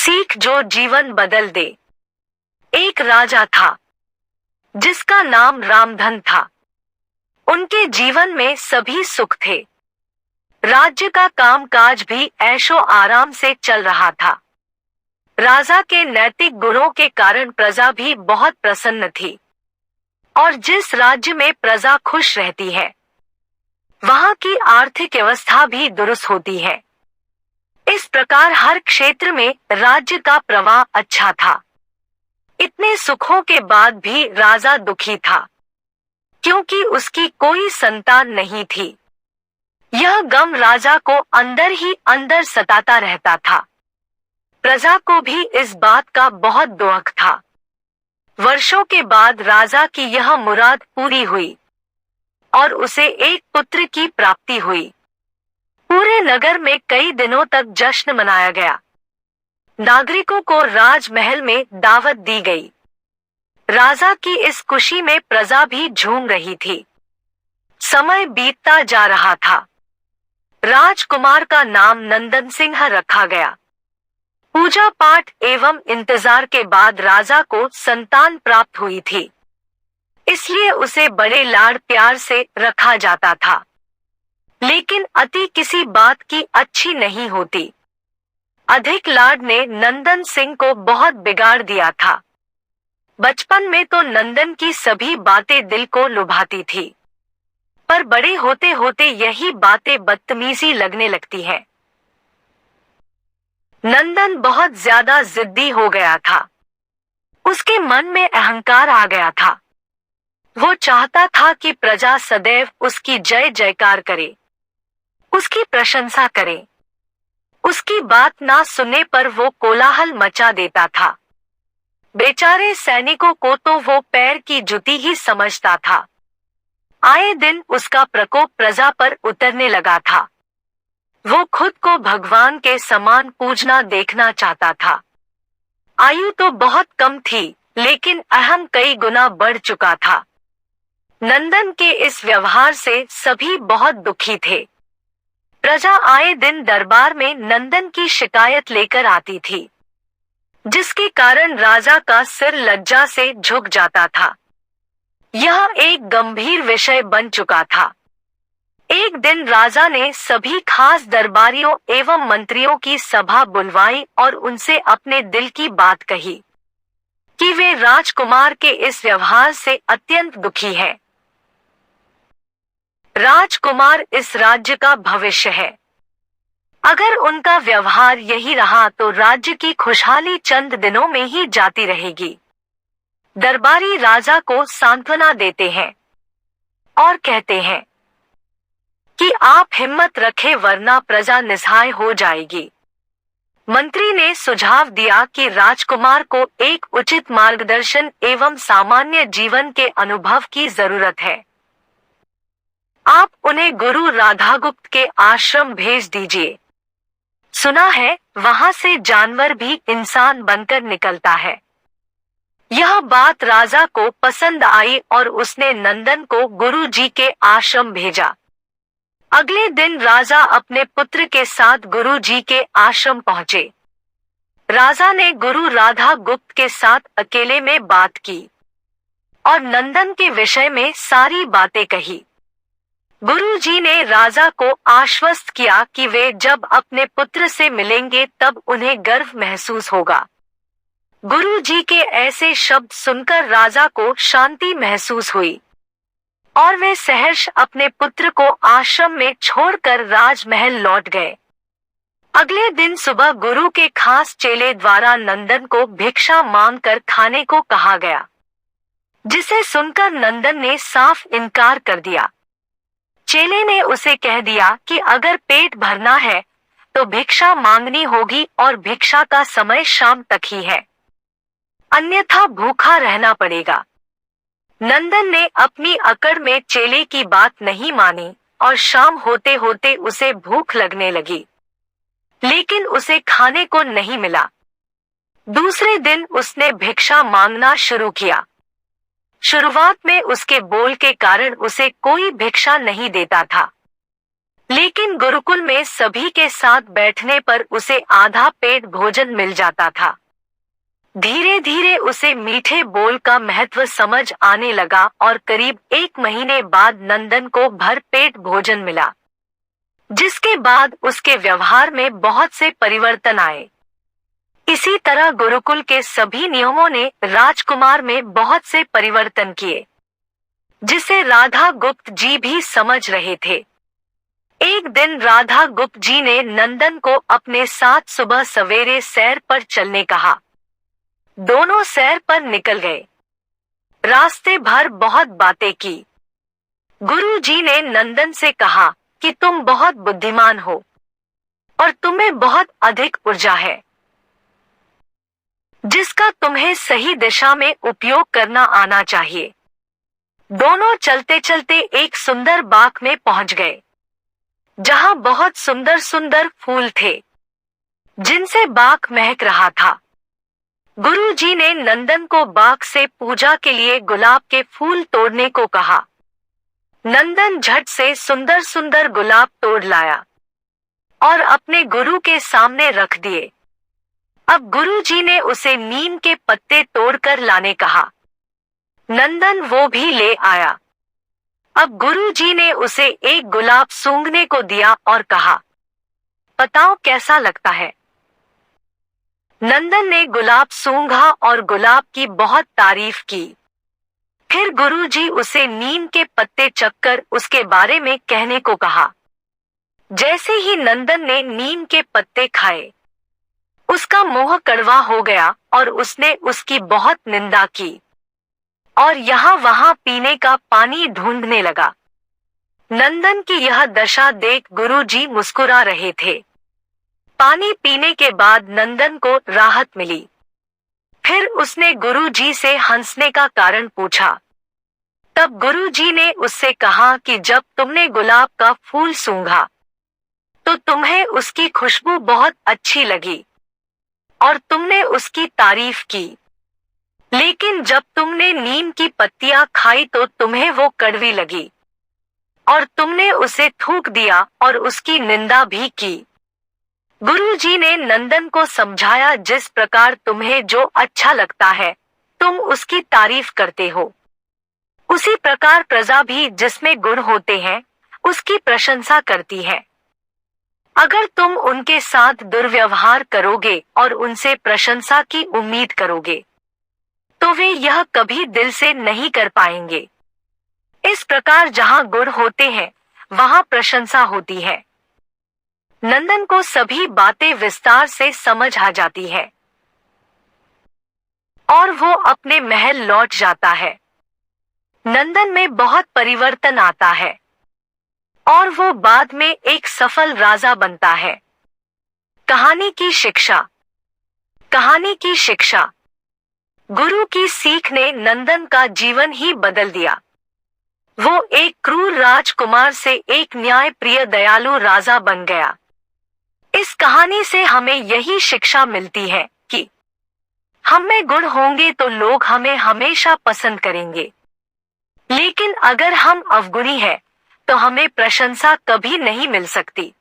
सीख जो जीवन बदल दे। एक राजा था जिसका नाम रामधन था। उनके जीवन में सभी सुख थे। राज्य का कामकाज भी ऐशो आराम से चल रहा था। राजा के नैतिक गुणों के कारण प्रजा भी बहुत प्रसन्न थी, और जिस राज्य में प्रजा खुश रहती है वहां की आर्थिक व्यवस्था भी दुरुस्त होती है। इस प्रकार हर क्षेत्र में राज्य का प्रवाह अच्छा था। इतने सुखों के बाद भी राजा दुखी था, क्योंकि उसकी कोई संतान नहीं थी। यह गम राजा को अंदर ही अंदर सताता रहता था। प्रजा को भी इस बात का बहुत दुख था। वर्षों के बाद राजा की यह मुराद पूरी हुई और उसे एक पुत्र की प्राप्ति हुई। पूरे नगर में कई दिनों तक जश्न मनाया गया। नागरिकों को राजमहल में दावत दी गई। राजा की इस खुशी में प्रजा भी झूम रही थी। समय बीतता जा रहा था। राजकुमार का नाम नंदन सिंह रखा गया। पूजा पाठ एवं इंतजार के बाद राजा को संतान प्राप्त हुई थी, इसलिए उसे बड़े लाड प्यार से रखा जाता था। लेकिन अति किसी बात की अच्छी नहीं होती। अधिक लाड ने नंदन सिंह को बहुत बिगाड़ दिया था। बचपन में तो नंदन की सभी बातें दिल को लुभाती थी, पर बड़े होते होते यही बातें बदतमीजी लगने लगती हैं। नंदन बहुत ज्यादा जिद्दी हो गया था। उसके मन में अहंकार आ गया था। वो चाहता था कि प्रजा सदैव उसकी जय जयकार करे, उसकी प्रशंसा करे। उसकी बात ना सुनने पर वो कोलाहल मचा देता था। बेचारे सैनिकों को तो वो पैर की जुती ही समझता था। आए दिन उसका प्रकोप प्रजा पर उतरने लगा था। वो खुद को भगवान के समान पूजना देखना चाहता था। आयु तो बहुत कम थी, लेकिन अहम कई गुना बढ़ चुका था। नंदन के इस व्यवहार से सभी बहुत दुखी थे। प्रजा आए दिन दरबार में नंदन की शिकायत लेकर आती थी, जिसके कारण राजा का सिर लज्जा से झुक जाता था। यह एक गंभीर विषय बन चुका था। एक दिन राजा ने सभी खास दरबारियों एवं मंत्रियों की सभा बुलवाई और उनसे अपने दिल की बात कही कि वे राजकुमार के इस व्यवहार से अत्यंत दुखी हैं। राजकुमार इस राज्य का भविष्य है। अगर उनका व्यवहार यही रहा तो राज्य की खुशहाली चंद दिनों में ही जाती रहेगी। दरबारी राजा को सांत्वना देते हैं और कहते हैं कि आप हिम्मत रखें वरना प्रजा निसहाय हो जाएगी। मंत्री ने सुझाव दिया कि राजकुमार को एक उचित मार्गदर्शन एवं सामान्य जीवन के अनुभव की जरूरत है। आप उन्हें गुरु राधागुप्त के आश्रम भेज दीजिए। सुना है वहां से जानवर भी इंसान बनकर निकलता है। यह बात राजा को पसंद आई और उसने नंदन को गुरु जी के आश्रम भेजा। अगले दिन राजा अपने पुत्र के साथ गुरु जी के आश्रम पहुंचे। राजा ने गुरु राधा गुप्त के साथ अकेले में बात की और नंदन के विषय में सारी बातें कही। गुरु जी ने राजा को आश्वस्त किया कि वे जब अपने पुत्र से मिलेंगे तब उन्हें गर्व महसूस होगा। गुरु जी के ऐसे शब्द सुनकर राजा को शांति महसूस हुई और वे सहर्ष अपने पुत्र को आश्रम में छोड़कर राजमहल लौट गए। अगले दिन सुबह गुरु के खास चेले द्वारा नंदन को भिक्षा मांगकर खाने को कहा गया, जिसे सुनकर नंदन ने साफ इनकार कर दिया। चेले ने उसे कह दिया कि अगर पेट भरना है तो भिक्षा मांगनी होगी और भिक्षा का समय शाम तक ही है, अन्यथा भूखा रहना पड़ेगा। नंदन ने अपनी अकड़ में चेले की बात नहीं मानी और शाम होते होते उसे भूख लगने लगी, लेकिन उसे खाने को नहीं मिला। दूसरे दिन उसने भिक्षा मांगना शुरू किया। शुरुआत में उसके बोल के कारण उसे कोई भिक्षा नहीं देता था, लेकिन गुरुकुल में सभी के साथ बैठने पर उसे आधा पेट भोजन मिल जाता था। धीरे धीरे उसे मीठे बोल का महत्व समझ आने लगा और करीब 1 महीने बाद नंदन को भर पेट भोजन मिला, जिसके बाद उसके व्यवहार में बहुत से परिवर्तन आए। इसी तरह गुरुकुल के सभी नियमों ने राजकुमार में बहुत से परिवर्तन किए, जिसे राधा गुप्त जी भी समझ रहे थे। एक दिन राधा गुप्त जी ने नंदन को अपने साथ सुबह सवेरे सैर पर चलने कहा। दोनों सैर पर निकल गए। रास्ते भर बहुत बातें की। गुरु जी ने नंदन से कहा कि तुम बहुत बुद्धिमान हो और तुम्हें बहुत अधिक ऊर्जा है, जिसका तुम्हें सही दिशा में उपयोग करना आना चाहिए। दोनों चलते चलते एक सुंदर बाग में पहुंच गए, जहां बहुत सुंदर सुंदर फूल थे, जिनसे बाग महक रहा था। गुरु जी ने नंदन को बाग से पूजा के लिए गुलाब के फूल तोड़ने को कहा। नंदन झट से सुंदर सुंदर गुलाब तोड़ लाया और अपने गुरु के सामने रख दिए। अब गुरु जी ने उसे नीम के पत्ते तोड़कर लाने कहा। नंदन वो भी ले आया। अब गुरु जी ने उसे एक गुलाब सूंघने को दिया और कहा, बताओ कैसा लगता है। नंदन ने गुलाब सूंघा और गुलाब की बहुत तारीफ की। फिर गुरुजी उसे नीम के पत्ते चखकर उसके बारे में कहने को कहा। जैसे ही नंदन ने नीम के पत्ते खाए, उसका मुंह कड़वा हो गया और उसने उसकी बहुत निंदा की और यहाँ वहाँ पीने का पानी ढूंढने लगा। नंदन की यह दशा देख गुरुजी मुस्कुरा रहे थे। पानी पीने के बाद नंदन को राहत मिली। फिर उसने गुरुजी से हंसने का कारण पूछा। तब गुरुजी ने उससे कहा कि जब तुमने गुलाब का फूल सूंघा तो तुम्हें उसकी खुशबू बहुत अच्छी लगी और तुमने उसकी तारीफ की, लेकिन जब तुमने नीम की पत्तियां खाई तो तुम्हें वो कड़वी लगी और तुमने उसे थूक दिया और उसकी निंदा भी की। गुरुजी ने नंदन को समझाया, जिस प्रकार तुम्हें जो अच्छा लगता है तुम उसकी तारीफ करते हो, उसी प्रकार प्रजा भी जिसमें गुण होते हैं उसकी प्रशंसा करती है। अगर तुम उनके साथ दुर्व्यवहार करोगे और उनसे प्रशंसा की उम्मीद करोगे तो वे यह कभी दिल से नहीं कर पाएंगे। इस प्रकार जहाँ गुण होते हैं वहाँ प्रशंसा होती है। नंदन को सभी बातें विस्तार से समझ आ जाती है और वो अपने महल लौट जाता है। नंदन में बहुत परिवर्तन आता है और वो बाद में एक सफल राजा बनता है। कहानी की शिक्षा। कहानी की शिक्षा। गुरु की सीख ने नंदन का जीवन ही बदल दिया। वो एक क्रूर राजकुमार से एक न्याय प्रिय दयालु राजा बन गया। इस कहानी से हमें यही शिक्षा मिलती है कि हम में गुण होंगे तो लोग हमें हमेशा पसंद करेंगे, लेकिन अगर हम अवगुणी हैं तो हमें प्रशंसा कभी नहीं मिल सकती।